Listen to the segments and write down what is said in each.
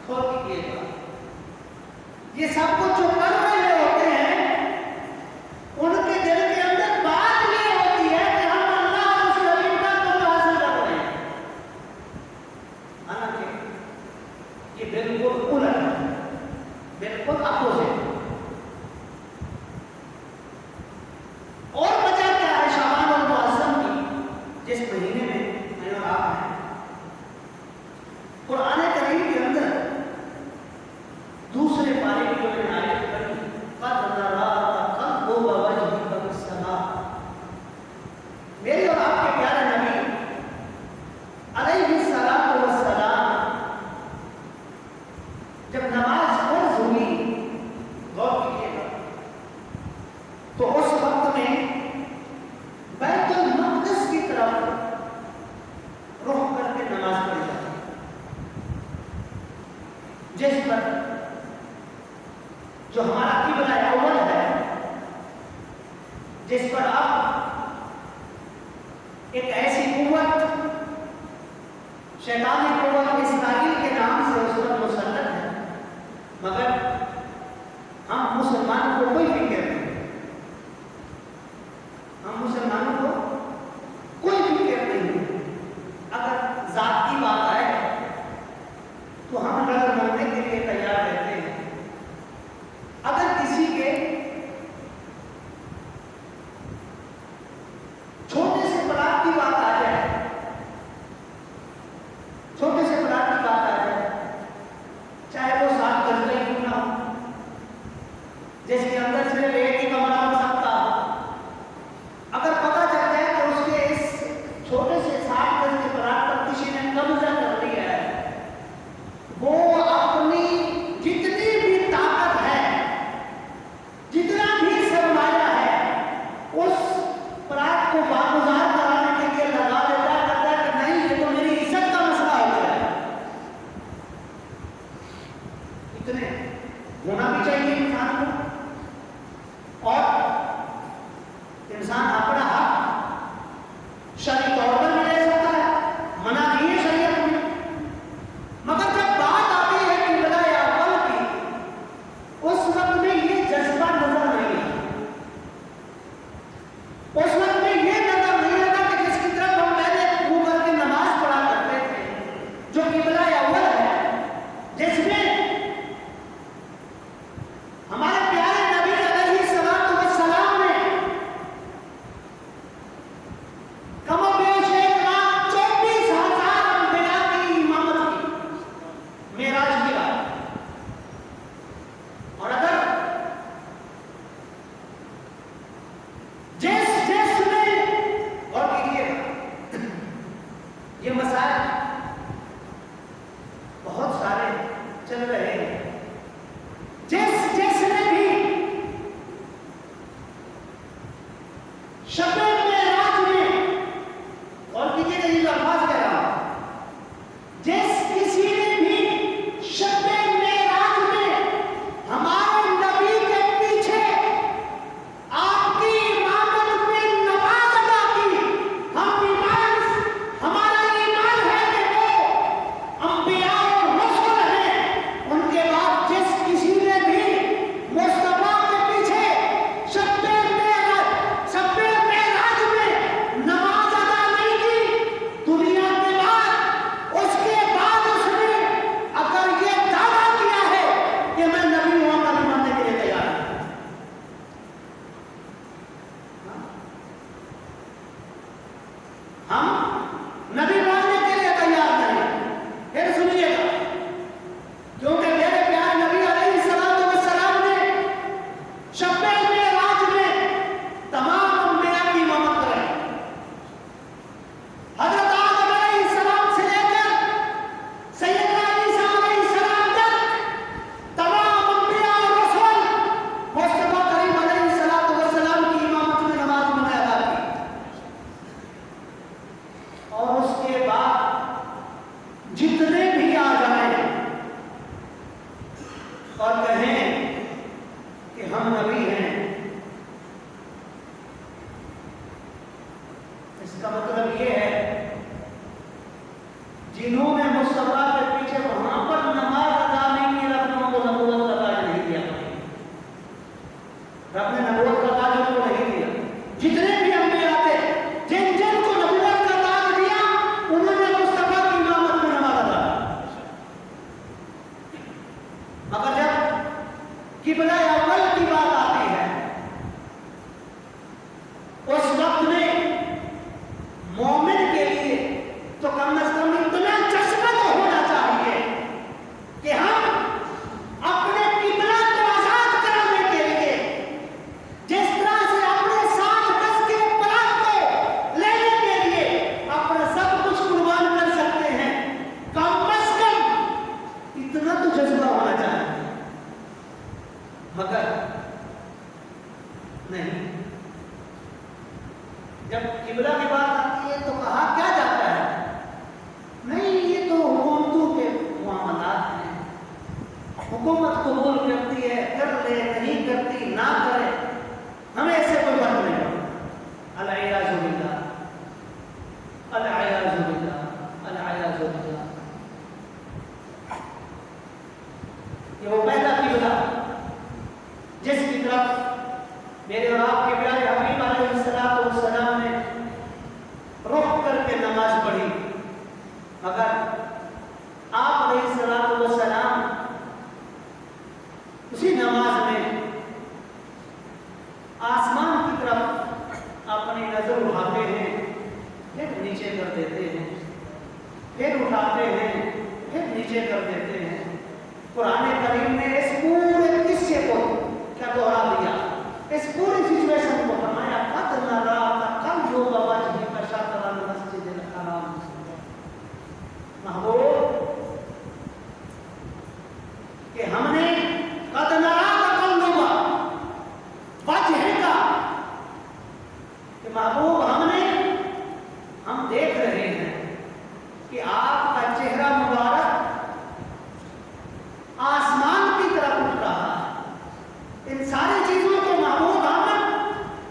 غور کیجیے گا، یہ سب کچھ جو کر رہے ہوتے ہیں ان کے دل کے اندر بات یہ ہوتی ہے کہ ہم اللہ اور اس نبی کا قرب حاصل کر رہے ہیں، حالانکہ یہ بالکل الٹ ہے، بالکل اپوزٹ۔ اور وجہ کیا ہے شعبان اور معظم کی، جس مہینے میں اور آپ ہیں؟ قرآن کریم کے اندر دوسرے پارے کی جو میں نے آیت پڑھی، قد نرا تقلب وجهك في السماء، میرے اور آپ کے پیارے نبی علیہ الصلوۃ والسلام جب نماز فرض ہوئی، غور کیجیے گا، تو اس وقت میں بیت المقدس کی طرف رخ کر کے نماز پڑھی جاتی، جس پر جو ہمارا قبلہ اول ہے، جس پر اب ایک ایسی قوت، شیطانی قوت اسرائیل کے نام سے اس پر مسلط ہے، مگر ہم مسلمانوں کو کوئی فکر نہیں، ہم مسلمانوں کو کوئی فکر نہیں، اگر ذات کی بات آئے تو ہم نظر ماننے کے لیے تیار رہتے ہیں، اگر کسی کے چھوٹے سے پلاٹ کی بات آ جائے، چھوٹے سے پلاٹ کی بات آ جائے، چاہے وہ 7 گز کا کیوں نہ ہو، جس کے اندر صرف ایک ہی کمرہ بن سکتا ہو، اگر پتہ چل جائے کہ اس کے اس چھوٹے سے 7 گز کے پلاٹ پر کسی نے قبضہ کر لیا ہے، وہ اپنی جتنی بھی طاقت ہے، جتنا بھی سرمایہ ہے، اس پلاٹ کو واگزار کرانے کے لیے لگا دیتا ہے، کہتا ہے کہ نہیں یہ تو میری عزت کا مسئلہ ہو گیا ہے۔ اتنے ہونا بھی چاہیے انسان کو، اور انسان اپنا حق شرعی طور پر بھی لے سکتا ہے، منع نہیں ہے شریعت میں، مگر جب بات آتی ہے قبلہ اول کی، اس وقت میں یہ جذبہ نظر نہیں آتا، اس وقت میں یہ نظر نہیں آتا کہ جس کی طرف ہم پہلے منہ کر کے نماز پڑھا کرتے تھے، جو قبلہ اول ہے، جس میں ہمارے پیارے نبی علیہ الصلوۃ والسلام نے کم و بیش 1,24,000 انبیاء کی امامت کی معراج کی رات، اور اگر جس نے اور کیجیے گا، یہ مسائل بہت سارے چل رہے ہیں، جس نے بھی شب معراج میں، اور کیجیے گا یہ جو الفاظ کہہ رہا ہوں، جس کسی نے بھی قبلہ اول کی بات آتی ہے، اس وقت میں مومن کے لیے تو کم از کم اتنا جذبہ تو ہونا چاہیے کہ ہم اپنے قبلہ کو آزاد کرانے کے لیے جس طرح سے اپنے 7 گز کے پلنگ کو لینے کے لیے اپنا سب کچھ قربان کر سکتے ہیں، کم از کم اتنا تو جذبہ ہونا چاہیے، مگر نہیں۔ جب قبلہ کی بات آتی ہے تو کہا کیا جاتا ہے؟ نہیں، یہ تو حکومتوں کے معاملات ہیں، حکومت قبول کرتی ہے کر لے، نہیں کرتی نہ کرے، ہمیں اس سے کوئی فرق نہیں پڑتا۔ العیاذ باللہ، العیاذ باللہ، العیاذ باللہ۔ یہ وہ پہلا قبلہ جس کی طرف میرے اور آپ کے پیارے حبیب علیہ السلام نے رخ کر کے نماز پڑھی، مگر آپ علیہ السلام اسی نماز میں آسمان کی طرف اپنی نظر اٹھاتے ہیں، پھر نیچے کر دیتے ہیں، پھر اٹھاتے ہیں، پھر نیچے کر دیتے ہیں۔ قرآن کریم نے اس پورے قصے کو کیا دوہرا دیا، اس پوری سچویشن کو فرمایا قد نرى تقلب وجهك شطر المسجد الحرام۔ محبوب کہ ہم نے قد نرى تقلب وجهك، کہ محبوب ہم دیکھ رہے ہیں کہ آپ کا چہرہ مبارک آسمان کی طرف اٹھ رہا ہے، ان ساری چیزوں کو محبوب ہم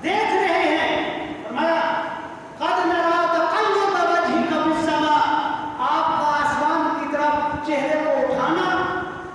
دیکھ رہے ہیں۔ فرمایا قد نرى تقلب وجهك في السماء، آپ کا آسمان کی طرف چہرے کو اٹھانا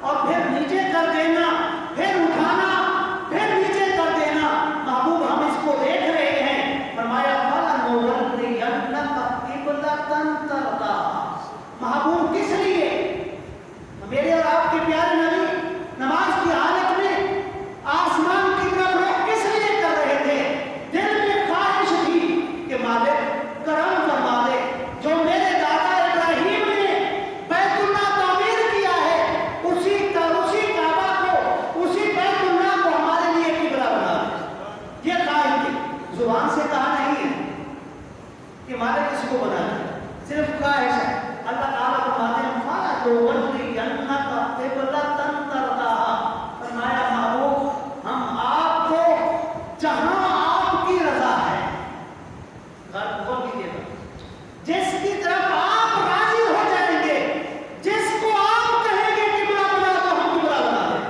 اور پھر نیچے کر دینا، پھر اٹھانا، پھر نیچے کر دینا، محبوب ہم اس کو دیکھ رہے ہیں۔ فرمایا فَلَنُوَلِّيَنَّكَ قِبْلَةً تَرْضَاهَا، محبوب کس لیے؟ میرے اور آپ کے پیارے نبی نماز کی حالت میں آسمان کی طرف رخ کس لیے کر رہے تھے؟ دل میں خواہش تھی کہ مالک کرم فرما دے، جو میرے دادا ابراہیم نے بیت اللہ تعمیر کیا ہے، اسی کعبہ کو، اسی بیت اللہ کو ہمارے لیے قبلہ بنا دے۔ یہ خواہش تھی، زبان سے کہا نہیں ہے کہ مالک اس کو بنا دے، صرف خواہش ہے۔ اللہ تعالیٰ فرماتے ہیں فَلَنُوَلِّيَنَّكَ قِبْلَةً تَرْضَاهَا، فرمایا محبوب ہم آپ کو جہاں آپ کی رضا ہے، غور کیجیے گا، جس کی طرف آپ راضی ہو جائیں گے، جس کو آپ کہیں گے قبلہ بنا دو ہم قبلہ بنا دیں،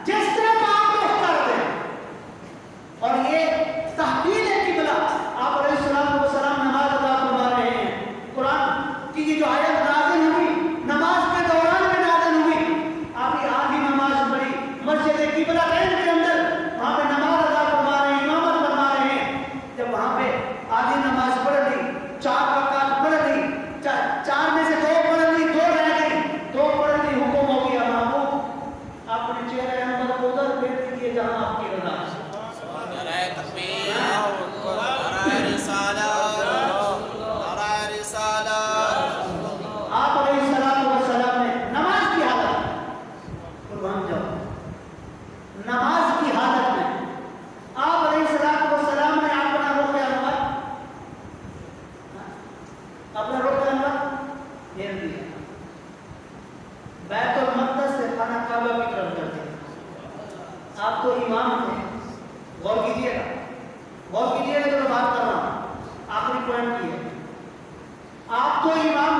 جس طرف آپ رخ کر دیں۔ اور یہ تحویل قبلہ آپ علیہ السلام نماز ادا فرما رہے ہیں، قرآن کی یہ جو آیت نازل ہوئی نماز کے دوران میں نازل ہوئی، آپ یہ آدھی نماز پڑھی مسجد قبلہ کے اندر، وہاں پہ نماز ادا فرما رہے ہیں، امامت فرما رہے ہیں، جب وہاں پہ آدھی نماز پڑھ لی، 4 رکعت پڑھ لی، 4 میں سے 2 پڑھ لی، 2 رہ گئی، 2 پڑھ لی، حکم ہو گیا محبوب اپنے چہرے انور کو ادھر پھیر دیجیے جہاں آپ کی رضا ہے۔ آپ علیہ السلام نے نماز کی حالت نماز کی حالت میں آپ علیہ السلام نے اپنا رخ انور پھیر دیا، بیت المقدس سے خانہ کعبہ کی طرف کر دیا۔ آپ تو امام تھے، غور کیجیے گا جو میں بات کر رہا ہوں، آخری پوائنٹ کی ہے، آپ تو امام